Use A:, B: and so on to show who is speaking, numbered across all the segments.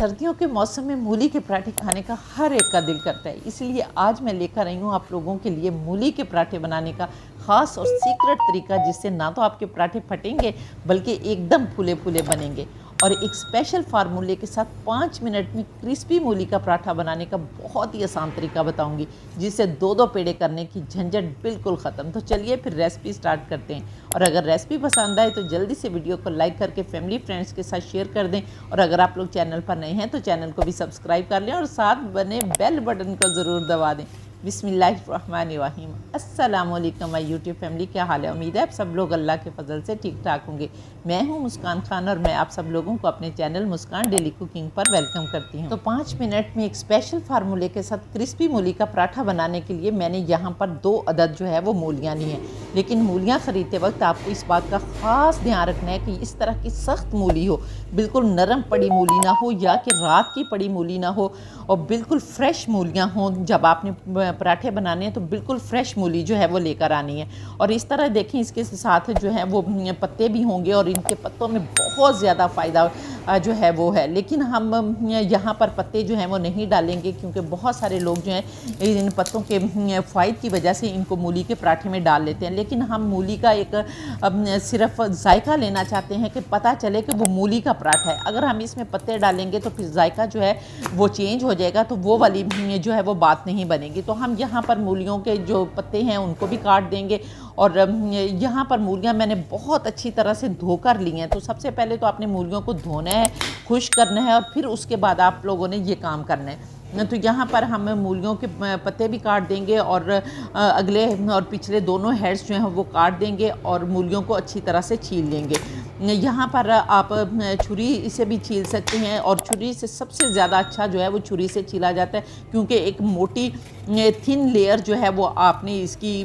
A: सर्दियों के मौसम में मूली के पराठे खाने का हर एक का दिल करता है, इसलिए आज मैं लेकर आई हूँ आप लोगों के लिए मूली के पराठे बनाने का ख़ास और सीक्रेट तरीका, जिससे ना तो आपके पराठे फटेंगे बल्कि एकदम फूले फूले बनेंगे। और एक स्पेशल फार्मूले के साथ 5 मिनट में क्रिस्पी मूली का पराठा बनाने का बहुत ही आसान तरीका बताऊंगी, जिससे दो पेड़े करने की झंझट बिल्कुल ख़त्म। तो चलिए फिर रेसिपी स्टार्ट करते हैं। और अगर रेसिपी पसंद आए तो जल्दी से वीडियो को लाइक करके फैमिली फ्रेंड्स के साथ शेयर कर दें। और अगर आप लोग चैनल पर नए हैं तो चैनल को भी सब्सक्राइब कर लें और साथ बने बेल बटन को ज़रूर दबा दें। बिस्मिल्लाहिर्रहमानिर्रहीम। अस्सलाम वालेकुम माय यूट्यूब फैमिली, क्या हाल है? उम्मीद है आप सब लोग अल्लाह के फजल से ठीक ठाक होंगे। मैं हूं मुस्कान खान और मैं आप सब लोगों को अपने चैनल मुस्कान डेली कुकिंग पर वेलकम करती हूं। तो 5 मिनट में एक स्पेशल फार्मूले के साथ क्रिस्पी मूली का पराठा बनाने के लिए मैंने यहाँ पर 2 अदद जो है वो मूलियाँ ली हैं। लेकिन मूलियाँ ख़रीदते वक्त आपको इस बात का ख़ास ध्यान रखना है कि इस तरह की सख्त मूली हो, बिल्कुल नरम पड़ी मूली ना हो या कि रात की पड़ी मूली ना हो, और बिल्कुल फ्रेश मूलियाँ हों। जब आपने पराठे बनाने हैं तो बिल्कुल फ्रेश मूली जो है वो लेकर आनी है। और इस तरह देखें, इसके साथ जो है वो पत्ते भी होंगे और इनके पत्तों में बहुत ज़्यादा फ़ायदा जो है वो है। लेकिन हम यहाँ पर पत्ते जो हैं वो नहीं डालेंगे, क्योंकि बहुत सारे लोग जो हैं इन पत्तों के फ़ायदे की वजह से इनको मूली के पराठे में डाल लेते हैं। लेकिन हम मूली का एक सिर्फ जायका लेना चाहते हैं कि पता चले कि वो मूली का पराठा है। अगर हम इसमें पत्ते डालेंगे तो फिर जायका जो है वो चेंज हो जाएगा, तो वो वाली जो है वो बात नहीं बनेगी। तो हम यहाँ पर मूलियों के जो पत्ते हैं उनको भी काट देंगे। और यहाँ पर मूलियाँ मैंने बहुत अच्छी तरह से धोकर ली हैं। तो सबसे पहले तो आपने मूलियों को धोना है, खुश करना है, और फिर उसके बाद आप लोगों ने ये काम करना है। तो यहाँ पर हम मूलियों के पत्ते भी काट देंगे और अगले और पिछले दोनों हेड्स जो हैं वो काट देंगे और मूलियों को अच्छी तरह से छील लेंगे। यहाँ पर आप छुरी से भी छील सकते हैं, और छुरी से सबसे ज़्यादा अच्छा जो है वो छुरी से छीला जाता है, क्योंकि एक मोटी थिन लेयर जो है वो आपने इसकी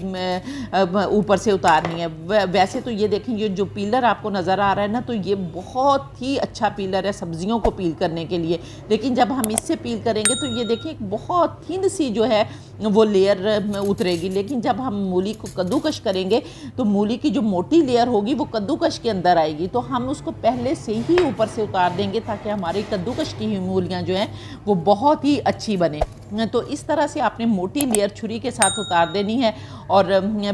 A: ऊपर से उतारनी है। वैसे तो ये देखें, ये जो पीलर आपको नज़र आ रहा है ना, तो ये बहुत ही अच्छा पीलर है सब्जियों को पील करने के लिए। लेकिन जब हम इससे पील करेंगे तो ये देखें एक बहुत थिन सी जो है वो लेयर उतरेगी। लेकिन जब हम मूली को कद्दूकश करेंगे तो मूली की जो मोटी लेयर होगी वो कद्दूकश के अंदर आएगी। तो हम उसको पहले से ही ऊपर से उतार देंगे ताकि हमारी कद्दूकश की मूलियाँ जो हैं वो बहुत ही अच्छी बने। तो इस तरह से आपने मोटी लेयर छुरी के साथ उतार देनी है। और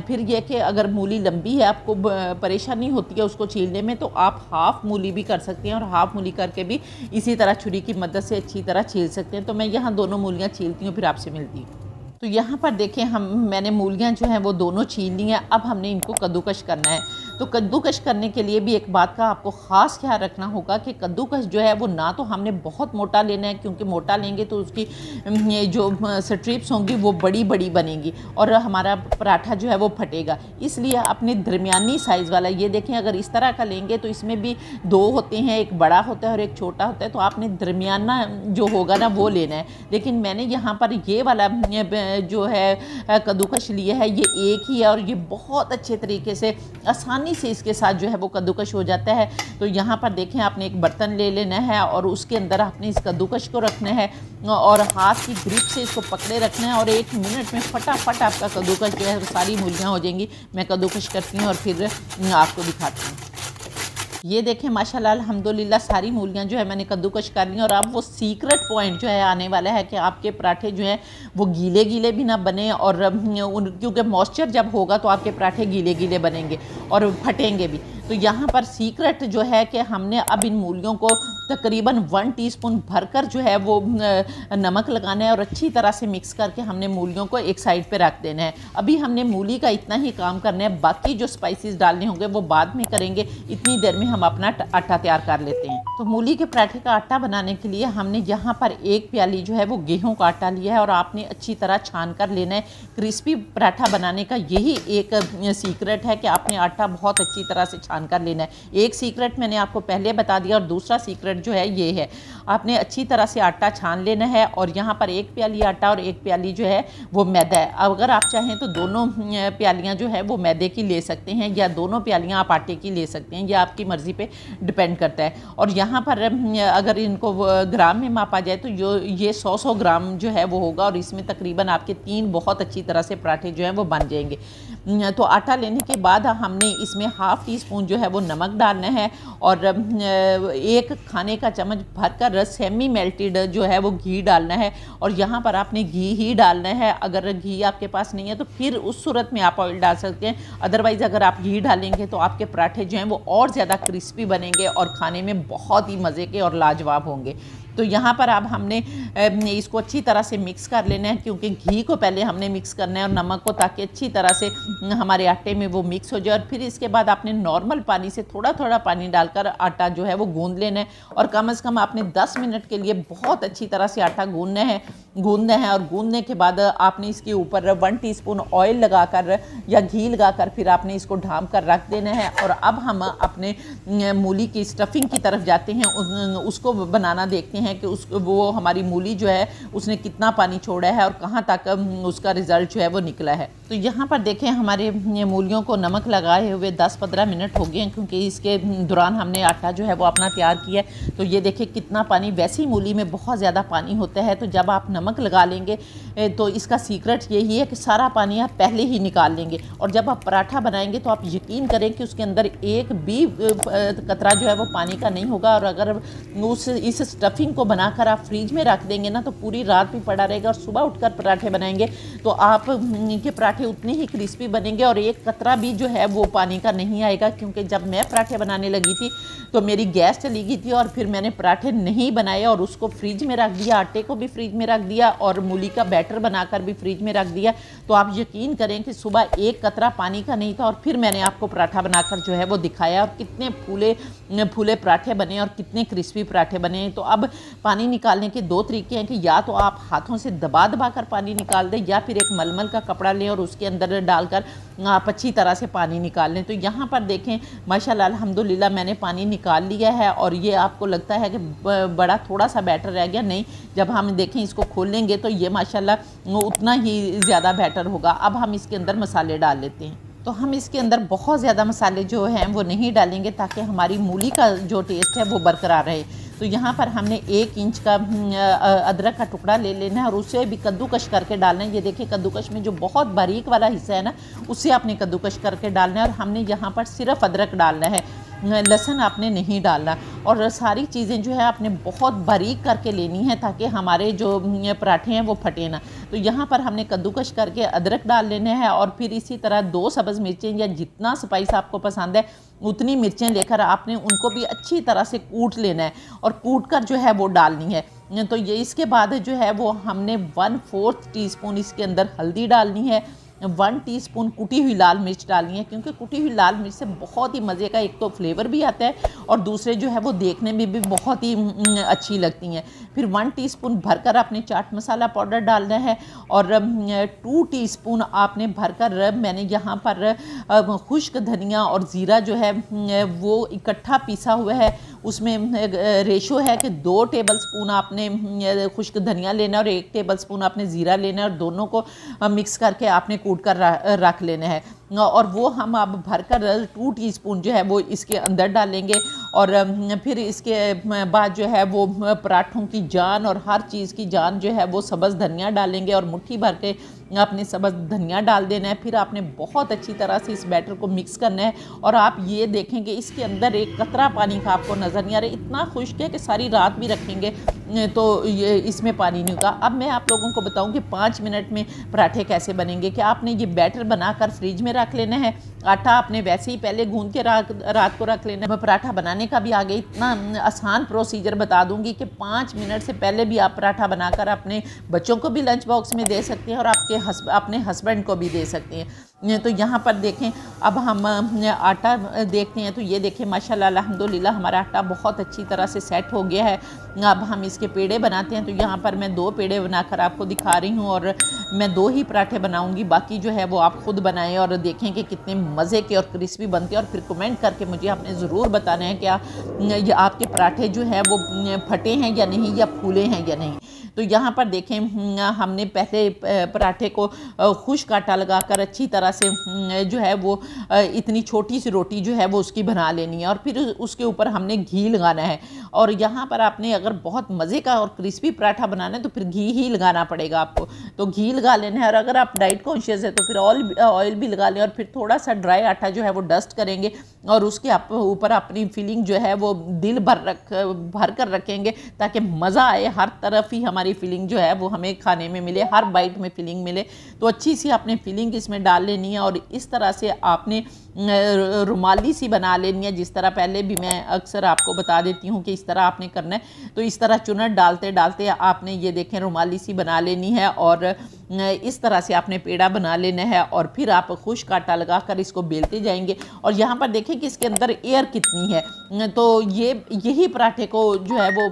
A: फिर यह कि अगर मूली लंबी है, आपको परेशानी होती है उसको छीलने में, तो आप हाफ़ मूली भी कर सकते हैं और हाफ़ मूली करके भी इसी तरह छुरी की मदद से अच्छी तरह छील सकते हैं। तो मैं यहाँ दोनों मूलियाँ छीलती हूँ, फिर आपसे मिलती हूँ। तो यहाँ पर देखें, मैंने मूलियाँ जो हैं वो दोनों छील ली हैं। अब हमने इनको कद्दूकश करना है। तो कद्दूकश करने के लिए भी एक बात का आपको ख़ास ख्याल रखना होगा कि कद्दूकश जो है वो ना तो हमने बहुत मोटा लेना है, क्योंकि मोटा लेंगे तो उसकी जो स्ट्रिप्स होंगी वो बड़ी बड़ी बनेंगी और हमारा पराठा जो है वो फटेगा। इसलिए अपने दरमियानी साइज़ वाला, ये देखें अगर इस तरह का लेंगे तो इसमें भी 2 होते हैं, एक बड़ा होता है और एक छोटा होता है। तो आपने दरमियाना जो होगा ना वो लेना है। लेकिन मैंने यहाँ पर ये वाला जो है कद्दूकश लिया है, ये एक ही है और ये बहुत अच्छे तरीके से आसानी से इसके साथ जो है वो कद्दूकश हो जाता है। तो यहाँ पर देखें, आपने एक बर्तन ले लेना है और उसके अंदर आपने इस कद्दूकश को रखना है और हाथ की ग्रिप से इसको पकड़े रखना है। और 1 मिनट में फटाफट आपका कद्दूकश जो है सारी मूलियाँ हो जाएंगी। मैं कद्दूकश करती हूँ और फिर आपको दिखाती हूँ। ये देखें, माशाल्लाह अल्हम्दुलिल्लाह सारी मूलियाँ जो है मैंने कद्दूकश कर ली। और अब वो सीक्रेट पॉइंट जो है आने वाला है कि आपके पराठे जो हैं वो गीले गीले भी ना बने, और क्योंकि मॉइस्चर जब होगा तो आपके पराठे गीले गीले बनेंगे और फटेंगे भी। तो यहाँ पर सीक्रेट जो है कि हमने अब इन मूलियों को तकरीबन 1 टीस्पून भरकर जो है वो नमक लगाना है और अच्छी तरह से मिक्स करके हमने मूलियों को एक साइड पे रख देना है। अभी हमने मूली का इतना ही काम करना है, बाकी जो स्पाइसेस डालने होंगे वो बाद में करेंगे। इतनी देर में हम अपना आटा तैयार कर लेते हैं। तो मूली के पराठे का आटा बनाने के लिए हमने यहाँ पर 1 प्याली जो है वो गेहूँ का आटा लिया है और आपने अच्छी तरह छान कर लेना है। क्रिस्पी पराठा बनाने का यही एक सीक्रेट है कि आपने आटा बहुत अच्छी तरह से छान कर लेना है। एक सीक्रेट मैंने आपको पहले बता दिया और दूसरा सीक्रेट जो है ये है, आपने अच्छी तरह से आटा छान लेना है। और यहाँ पर 1 प्याली आटा और 1 प्याली जो है वो मैदा है। अगर आप चाहें तो दोनों प्यालियाँ जो है वो मैदे की ले सकते हैं या दोनों प्यालियाँ आप आटे की ले सकते हैं, यह आपकी मर्ज़ी पे डिपेंड करता है। और यहाँ पर अगर इनको ग्राम में मापा जाए तो ये 100 ग्राम जो है वो होगा और इसमें तकरीबन आपके 3 बहुत अच्छी तरह से पराठे जो हैं वो बन जाएंगे। तो आटा लेने के बाद हमने इसमें हाफ़ टी स्पून जो है वो नमक डालना है और 1 खाने का चम्मच भरकर सेमी मेल्टेड जो है वो घी डालना है। और यहाँ पर आपने घी ही डालना है, अगर घी आपके पास नहीं है तो फिर उस सूरत में आप ऑयल डाल सकते हैं। अदरवाइज़ अगर आप घी डालेंगे तो आपके पराठे जो हैं वो और ज़्यादा क्रिस्पी बनेंगे और खाने में बहुत ही मज़े के और लाजवाब होंगे। तो यहाँ पर अब हमने इसको अच्छी तरह से मिक्स कर लेना है, क्योंकि घी को पहले हमने मिक्स करना है और नमक को, ताकि अच्छी तरह से हमारे आटे में वो मिक्स हो जाए। और फिर इसके बाद आपने नॉर्मल पानी से थोड़ा थोड़ा पानी डालकर आटा जो है वो गूंद लेना है और कम से कम आपने 10 मिनट के लिए बहुत अच्छी तरह से आटा गूंदना है। और गूंदने के बाद आपने इसके ऊपर 1 टीस्पून ऑयल लगाकर या घी लगाकर फिर आपने इसको ढाँप कर रख देना है। और अब हम अपने मूली की स्टफिंग की तरफ जाते हैं, उसको बनाना देखते हैं कि वो हमारी मूली जो है उसने कितना पानी छोड़ा है और कहाँ तक उसका रिज़ल्ट जो है वो निकला है। तो यहाँ पर देखें हमारे मूलियों को नमक लगाए हुए 10-15 मिनट हो गए हैं, क्योंकि इसके दौरान हमने आटा जो है वो अपना तैयार किया है। तो ये देखें कितना पानी, वैसे ही मूली में बहुत ज़्यादा पानी होता है, तो जब आप नमक लगा लेंगे तो इसका सीक्रेट यही है कि सारा पानी आप पहले ही निकाल लेंगे। और जब आप पराठा बनाएंगे तो आप यकीन करें कि उसके अंदर एक भी कतरा जो है वो पानी का नहीं होगा। और अगर इस स्टफिंग को बनाकर आप फ्रीज में रख देंगे ना तो पूरी रात भी पड़ा रहेगा और सुबह उठकर पराठे बनाएंगे तो आप के पराठे उतने ही क्रिस्पी बनेंगे और एक कतरा भी जो है वो पानी का नहीं आएगा। क्योंकि जब मैं पराठे बनाने लगी थी तो मेरी गैस चली गई थी और फिर मैंने पराठे नहीं बनाए और उसको फ्रिज में रख दिया, आटे को भी फ्रिज में रख दिया और मूली का बैटर बनाकर भी फ्रिज में रख दिया। तो आप यकीन करें कि सुबह एक कतरा पानी का नहीं था और फिर मैंने आपको पराठा बनाकर जो है वो दिखाया और कितने फूले पराठे बने और कितने क्रिस्पी पराठे बने। तो अब पानी निकालने के 2 तरीके हैं कि या तो आप हाथों से दबा कर पानी निकाल दें या फिर एक मलमल का कपड़ा लें और उसके अंदर डालकर आप अच्छी तरह से पानी निकाल लें। तो यहाँ पर देखें माशाल्लाह अल्हम्दुलिल्लाह मैंने पानी निकाल लिया है। और ये आपको लगता है कि बड़ा थोड़ा सा बैटर रह गया, नहीं, जब हम देखें इसको खोलेंगे तो ये माशाल्लाह उतना ही ज़्यादा बैटर होगा। अब हम इसके अंदर मसाले डाल लेते हैं। तो हम इसके अंदर बहुत ज़्यादा मसाले जो हैं वो नहीं डालेंगे ताकि हमारी मूली का जो टेस्ट है वो बरकरार रहे। तो यहाँ पर हमने 1 इंच का अदरक का टुकड़ा ले लेना है और उसे भी कद्दूकश करके डालना है। ये देखिए कद्दूकश में जो बहुत बारीक वाला हिस्सा है ना उससे आपने कद्दूकश करके डालना है। और हमने यहाँ पर सिर्फ अदरक डालना है, लहसुन आपने नहीं डालना। और सारी चीज़ें जो है आपने बहुत बारीक करके लेनी है ताकि हमारे जो पराठे हैं वो फटे ना। तो यहाँ पर हमने कद्दूकश करके अदरक डाल लेना है और फिर इसी तरह 2 सब्ज़ मिर्चें या जितना स्पाइस आपको पसंद है उतनी मिर्चें लेकर आपने उनको भी अच्छी तरह से कूट लेना है और कूट कर जो है वो डालनी है। तो ये इसके बाद जो है वो हमने 1/4 टीस्पून इसके अंदर हल्दी डालनी है, 1 टीस्पून कुटी हुई लाल मिर्च डालनी है, क्योंकि कुटी हुई लाल मिर्च से बहुत ही मज़े का एक तो फ्लेवर भी आता है और दूसरे जो है वो देखने में भी बहुत ही अच्छी लगती हैं। फिर 1 टीस्पून भरकर आपने चाट मसाला पाउडर डालना है और 2 टीस्पून आपने भरकर, मैंने यहाँ पर खुश्क धनिया और ज़ीरा जो है वो इकट्ठा पीसा हुआ है, उसमें रेशो है कि 2 टेबलस्पून आपने खुश्क धनिया लेना है और 1 टेबलस्पून आपने ज़ीरा लेना है और दोनों को मिक्स करके आपने कूट कर रख लेना है। और वो हम अब भरकर 2 टीस्पून जो है वो इसके अंदर डालेंगे और फिर इसके बाद जो है वो पराठों की जान और हर चीज़ की जान जो है वो सब्ज़ धनिया डालेंगे और मुट्ठी भर के आपने सब्ज़ धनिया डाल देना है। फिर आपने बहुत अच्छी तरह से इस बैटर को मिक्स करना है और आप ये देखेंगे इसके अंदर एक कतरा पानी का आपको नज़र नहीं आ रहा, इतना खुश्क है कि सारी रात भी रखेंगे तो ये इसमें पानी नहीं होगा। अब मैं आप लोगों को बताऊं कि 5 मिनट में पराठे कैसे बनेंगे। कि आपने ये बैटर बनाकर फ्रिज में रख लेना है, आटा आपने वैसे ही पहले गूंद के रात को रख लेना है। मैं पराठा बनाने का भी आगे इतना आसान प्रोसीजर बता दूंगी कि 5 मिनट से पहले भी आप पराठा बनाकर अपने बच्चों को भी लंच बॉक्स में दे सकते हैं और अपने हस्बैंड को भी दे सकते हैं। तो यहाँ पर देखें अब हम आटा देखते हैं। तो ये देखें माशाल्लाह अल्हम्दुलिल्लाह हमारा आटा बहुत अच्छी तरह से सेट हो गया है। अब हम इसके पेड़े बनाते हैं। तो यहाँ पर मैं 2 पेड़े बनाकर आपको दिखा रही हूँ और मैं 2 ही पराठे बनाऊँगी, बाकी जो है वो आप ख़ुद बनाएं और देखें कि कितने मज़े के और क्रिस्पी बनते हैं। और फिर कमेंट करके मुझे आपने ज़रूर बताना है क्या ये आपके पराठे जो हैं वो फटे हैं या नहीं या फूले हैं या नहीं। तो यहाँ पर देखें हमने पहले पराठे को खुश्क आटा लगाकर अच्छी तरह से जो है वो इतनी छोटी सी रोटी जो है वो उसकी बना लेनी है और फिर उसके ऊपर हमने घी लगाना है। और यहाँ पर आपने अगर बहुत मज़े का और क्रिस्पी पराठा बनाना है तो फिर घी ही लगाना पड़ेगा आपको, तो घी लगा लेना है। और अगर आप डाइट कॉन्शियस है तो फिर ऑयल भी लगा लें और फिर थोड़ा सा ड्राई आटा जो है वो डस्ट करेंगे और उसके ऊपर अपनी फिलिंग जो है वो दिल भर कर रखेंगे ताकि मज़ा आए, हर तरफ ही हमारी फिलिंग जो है वो हमें खाने में मिले, हर बाइट में फिलिंग मिले। तो अच्छी सी आपने फिलिंग इसमें डाल लेनी है और इस तरह से आपने रुमाली सी बना लेनी है, जिस तरह पहले भी मैं अक्सर आपको बता देती हूँ कि इस तरह आपने करना है। तो इस तरह चुनर डालते डालते आपने ये देखें रुमाली सी बना लेनी है और इस तरह से आपने पेड़ा बना लेना है और फिर आप खुश्क आटा लगा कर इसको बेलते जाएंगे। और यहाँ पर देखें कि इसके अंदर एयर कितनी है, तो यही पराठे को जो है वो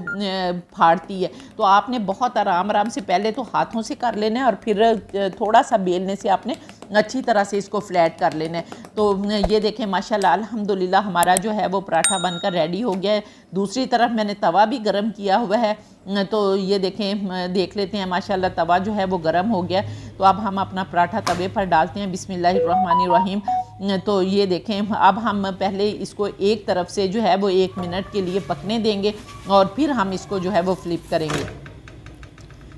A: फाड़ती है। तो आपने बहुत आराम से पहले तो हाथों से कर लेना है और फिर थोड़ा सा बेलने से आपने अच्छी तरह से इसको फ्लैट कर लेना है। तो ये देखें माशाल्लाह अल्हम्दुलिल्लाह हमारा जो है वो पराठा बनकर रेडी हो गया है। दूसरी तरफ मैंने तवा भी गरम किया हुआ है, तो ये देखें देख लेते हैं माशाल्लाह तवा जो है वो गरम हो गया। तो अब हम अपना पराठा तवे पर डालते हैं, बिस्मिल्लाहिर्रहमानिर्रहीम। तो ये देखें अब हम पहले इसको एक तरफ से जो है वो 1 मिनट के लिए पकने देंगे और फिर हम इसको जो है वो फ्लिप करेंगे।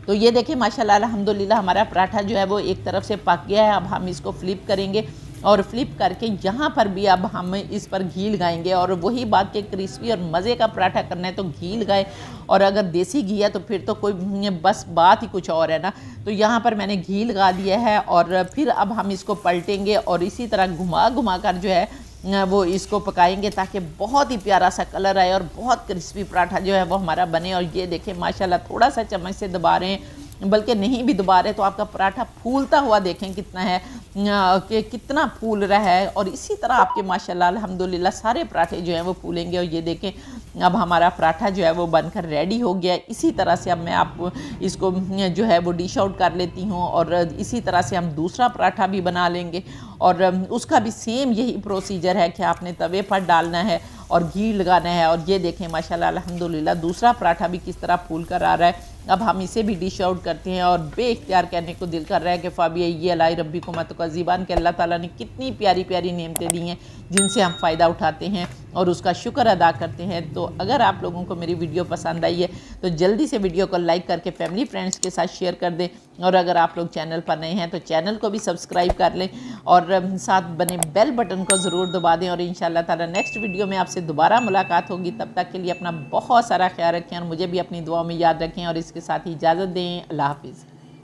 A: तो ये देखिए माशाल्लाह अल्हम्दुलिल्लाह हमारा पराठा जो है वो एक तरफ से पक गया है। अब हम इसको फ्लिप करेंगे और फ्लिप करके यहाँ पर भी अब हम इस पर घी लगाएंगे। और वही बात के क्रिस्पी और मज़े का पराठा करना है तो घी लगाए, और अगर देसी घी है तो फिर तो कोई बस बात ही कुछ और है ना। तो यहाँ पर मैंने घी लगा दिया है और फिर अब हम इसको पलटेंगे और इसी तरह घुमा घुमा कर जो है वो इसको पकाएंगे ताकि बहुत ही प्यारा सा कलर आए और बहुत क्रिस्पी पराठा जो है वो हमारा बने। और ये देखें माशाल्लाह थोड़ा सा चम्मच से दबा रहे हैं, बल्कि नहीं भी दबा रहे तो आपका पराठा फूलता हुआ देखें कितना है कि कितना फूल रहा है। और इसी तरह आपके माशाल्लाह अल्हम्दुलिल्लाह सारे पराठे जो हैं वो फूलेंगे। और ये देखें अब हमारा पराठा जो है वो बनकर रेडी हो गया है। इसी तरह से अब मैं आप इसको जो है वो डिश आउट कर लेती हूँ और इसी तरह से हम दूसरा पराठा भी बना लेंगे और उसका भी सेम यही प्रोसीजर है कि आपने तवे पर डालना है और घी लगाना है। और ये देखें माशाल्लाह अल्हम्दुलिल्लाह दूसरा पराठा भी किस तरह फूल कर आ रहा है। अब हम इसे भी डिश आउट करते हैं और बेइख्तियार कहने को दिल कर रहा है कि फ़ाबिया ये अलाई रब्बी को मत का ज़ीबान के अल्लाह ताला ने कितनी प्यारी प्यारी नेमतें दी हैं जिनसे हम फ़ायदा उठाते हैं और उसका शुक्र अदा करते हैं। तो अगर आप लोगों को मेरी वीडियो पसंद आई है तो जल्दी से वीडियो को लाइक करके फैमिली फ्रेंड्स के साथ शेयर कर दें। और अगर आप लोग चैनल पर नए हैं तो चैनल को भी सब्सक्राइब कर लें और साथ बने बेल बटन को ज़रूर दबा दें। और इंशाअल्लाह ताला नेक्स्ट वीडियो में आपसे दोबारा मुलाकात होगी। तब तक के लिए अपना बहुत सारा ख्याल रखें और मुझे भी अपनी दुआ में याद रखें और इसके साथ ही इजाज़त दें। अल्लाह हाफ़िज़।